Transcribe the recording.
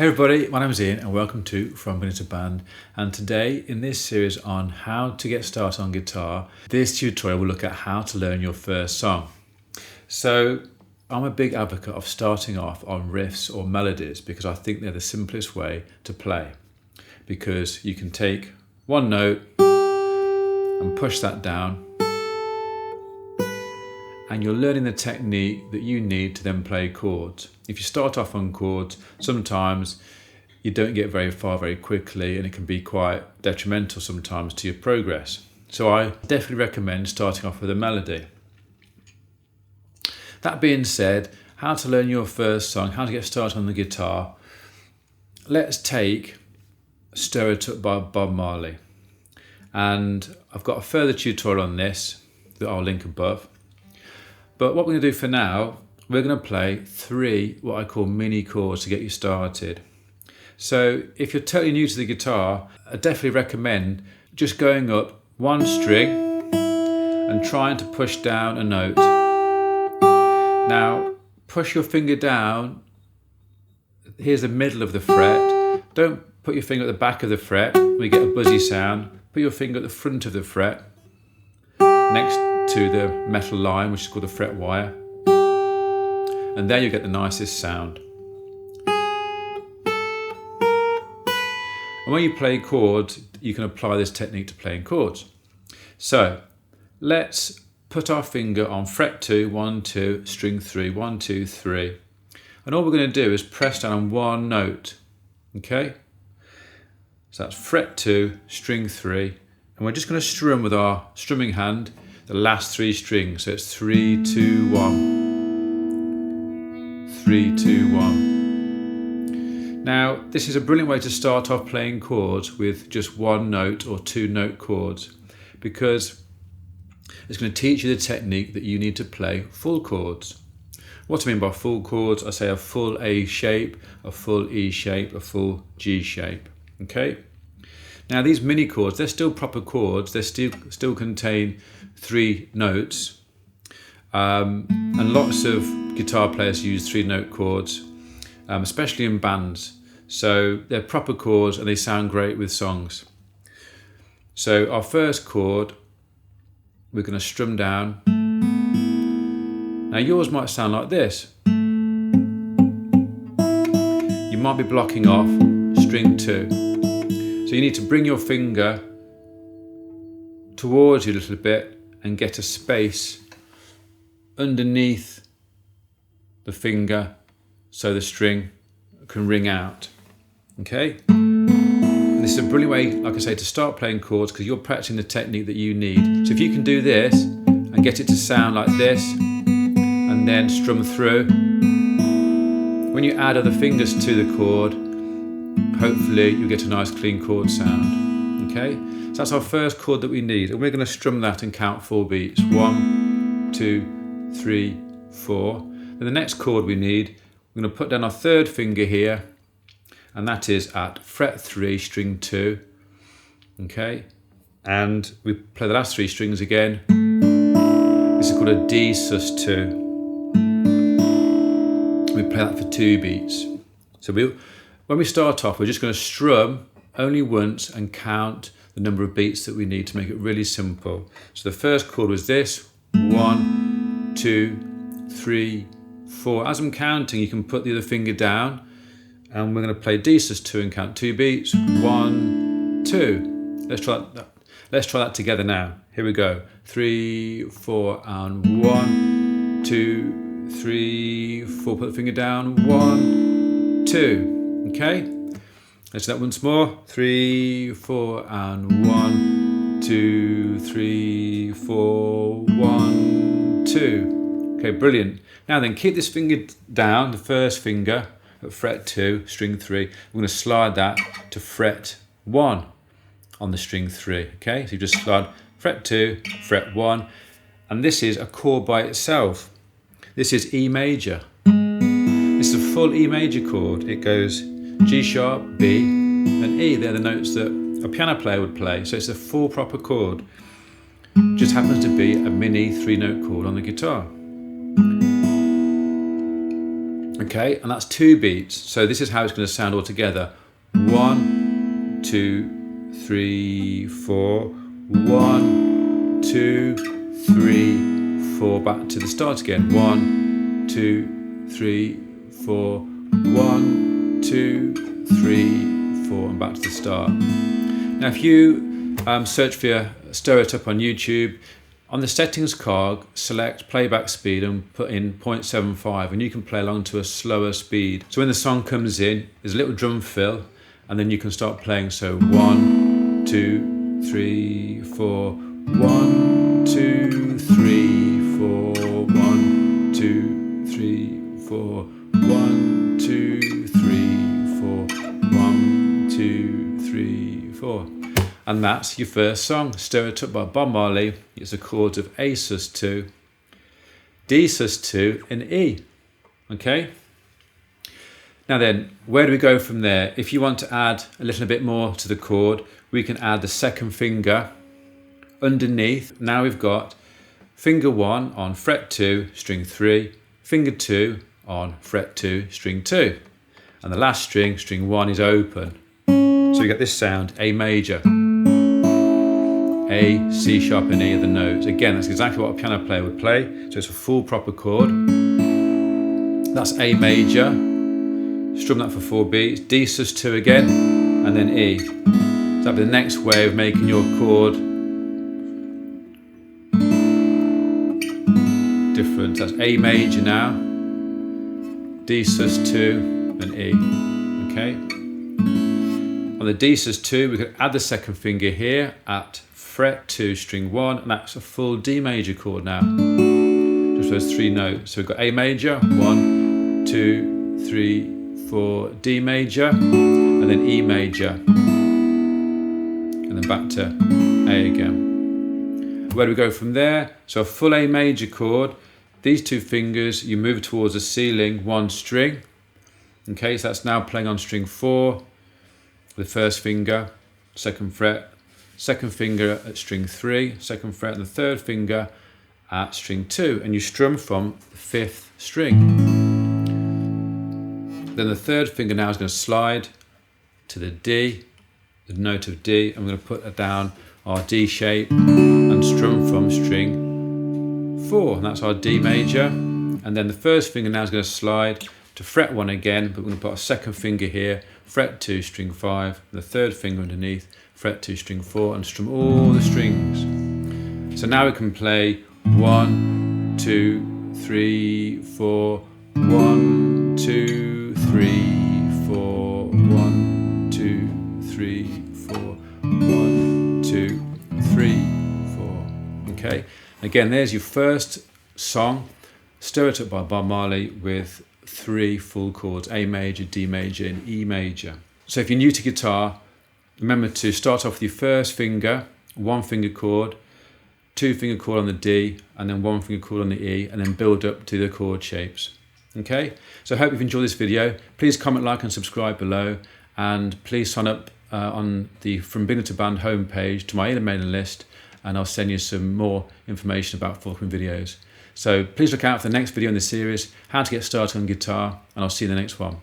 Hey everybody, my name is Ian and welcome to From Beginner to Band, and today in this series on how to get started on guitar, this tutorial will look at how to learn your first song. So I'm a big advocate of starting off on riffs or melodies because I think they're the simplest way to play, because you can take one note and push that down and you're learning the technique that you need to then play chords. If you start off on chords, sometimes you don't get very far very quickly and it can be quite detrimental sometimes to your progress. So I definitely recommend starting off with a melody. That being said, how to learn your first song, how to get started on the guitar, let's take Stir It Up by Bob Marley. And I've got a further tutorial on this that I'll link above. But what we're going to do for now, we're going to play 3 what I call mini chords to get you started. So if you're totally new to the guitar, I definitely recommend just going up one string and trying to push down a note. Now push your finger down, here's the middle of the fret. Don't put your finger at the back of the fret, we get a buzzy sound. Put your finger at the front of the fret, next to the metal line, which is called the fret wire, and there you get the nicest sound. And when you play chords, you can apply this technique to playing chords. So let's put our finger on fret 2, 1, 2, string 3, 1, 2, 3, and all we're going to do is press down on one note. Okay, so that's fret 2, string 3, and we're just going to strum with our strumming hand the last 3 strings. So it's 3, 2, 1, 3, 2, 1. Now this is a brilliant way to start off playing chords with just one note or 2 note chords, because it's going to teach you the technique that you need to play full chords. What I mean by full chords, I say a full A shape, a full E shape, a full G shape. Okay. Now these mini chords, they're still proper chords, they still contain 3 notes, and lots of guitar players use 3 note chords, especially in bands. So they're proper chords and they sound great with songs. So our first chord, we're going to strum down. Now yours might sound like this. You might be blocking off string 2. So you need to bring your finger towards you a little bit and get a space underneath the finger so the string can ring out. Okay? And this is a brilliant way, like I say, to start playing chords because you're practicing the technique that you need. So if you can do this and get it to sound like this and then strum through, when you add other fingers to the chord, hopefully you'll get a nice clean chord sound. Okay, so that's our first chord that we need, and we're going to strum that and count 4 beats. 1, 2, 3, 4. Then the next chord we need, we're going to put down our 3rd finger here, and that is at fret 3, string 2. Okay, and we play the last 3 strings again. This is called a D sus2. We play that for 2 beats. So when we start off, we're just going to strum only once and count the number of beats that we need to make it really simple. So the first chord was this, 1, 2, 3, 4. As I'm counting, you can put the other finger down, and we're going to play D sus2 and count 2 beats. 1, 2. Let's try that together now. Here we go. 3, 4, and 1, 2, 3, 4. Put the finger down. 1, 2. Okay, let's do that once more. 3, 4, and 1, 2, 3, 4, 1, 2. Okay, brilliant. Now then, keep this finger down, the first finger at fret 2, string 3. We're going to slide that to fret 1 on the string 3. Okay, so you just slide fret 2, fret 1, and this is a chord by itself. This is E major. This is a full E major chord. It goes G sharp, B, and E. They're the notes that a piano player would play. So it's a full proper chord. Just happens to be a mini 3 note chord on the guitar. Okay, and that's 2 beats. So this is how it's going to sound all together. 1, 2, 3, 4. 1, 2, 3, 4. Back to the start again. 1, 2, 3, 4. 1, 2, 3, 4, and back to the start. Now, if you search for Stir It Up on YouTube, on the settings cog, select playback speed and put in 0.75, and you can play along to a slower speed. So when the song comes in, there's a little drum fill, and then you can start playing. So 1, 2, 3, 4. 1, 2, 3, 4. 1, 2, 3, 4. 1, 2, 3, 4. 1, 2, 3, 4. And that's your first song, Stir It Up by Bob Marley. It's the chords of A sus2, D sus2, and E. Okay? Now then, where do we go from there? If you want to add a little bit more to the chord, we can add the second finger underneath. Now we've got finger 1 on fret 2, string 3, finger 2 on fret 2, string 2. And the last string, string 1, is open. So you get this sound, A major. A, C sharp, and E are the notes. Again, that's exactly what a piano player would play. So it's a full proper chord. That's A major. Strum that for 4 beats. D sus2 again, and then E. So that'll be the next way of making your chord different. That's A major now. D sus2 and E. Okay. On the D sus2, we could add the second finger here at fret 2, string 1, and that's a full D major chord now. Just those 3 notes. So we've got A major, 1, 2, 3, 4, D major, and then E major, and then back to A again. Where do we go from there? So a full A major chord. These 2 fingers, you move towards the ceiling, 1 string. Okay, so that's now playing on string 4. The first finger, 2nd fret, 2nd finger at string 3, 2nd fret, and the 3rd finger at string 2, and you strum from the 5th string. Then the 3rd finger now is going to slide to the D, the note of D. I'm going to put down our D shape and strum from string 4, and that's our D major. And then the 1st finger now is going to slide to fret 1 again, but we're going to put our 2nd finger here, fret 2, string 5, the 3rd finger underneath, fret 2, string 4, and strum all the strings. So now we can play 1, 2, 3, 4, 1, 2, 3, 4, 1, 2, 3, 4, 1, 2, 3, 4. Okay, again, there's your first song, Stir It Up by Bob Marley, with 3 full chords, A major, D major, and E major. So if you're new to guitar, remember to start off with your first finger, 1 finger chord, 2 finger chord on the D, and then 1 finger chord on the E, and then build up to the chord shapes. Okay, so I hope you've enjoyed this video. Please comment, like, and subscribe below, and please sign up on the From Beginner to Band homepage to my mailing list, and I'll send you some more information about forthcoming videos. So please look out for the next video in the series, how to get started on guitar, and I'll see you in the next one.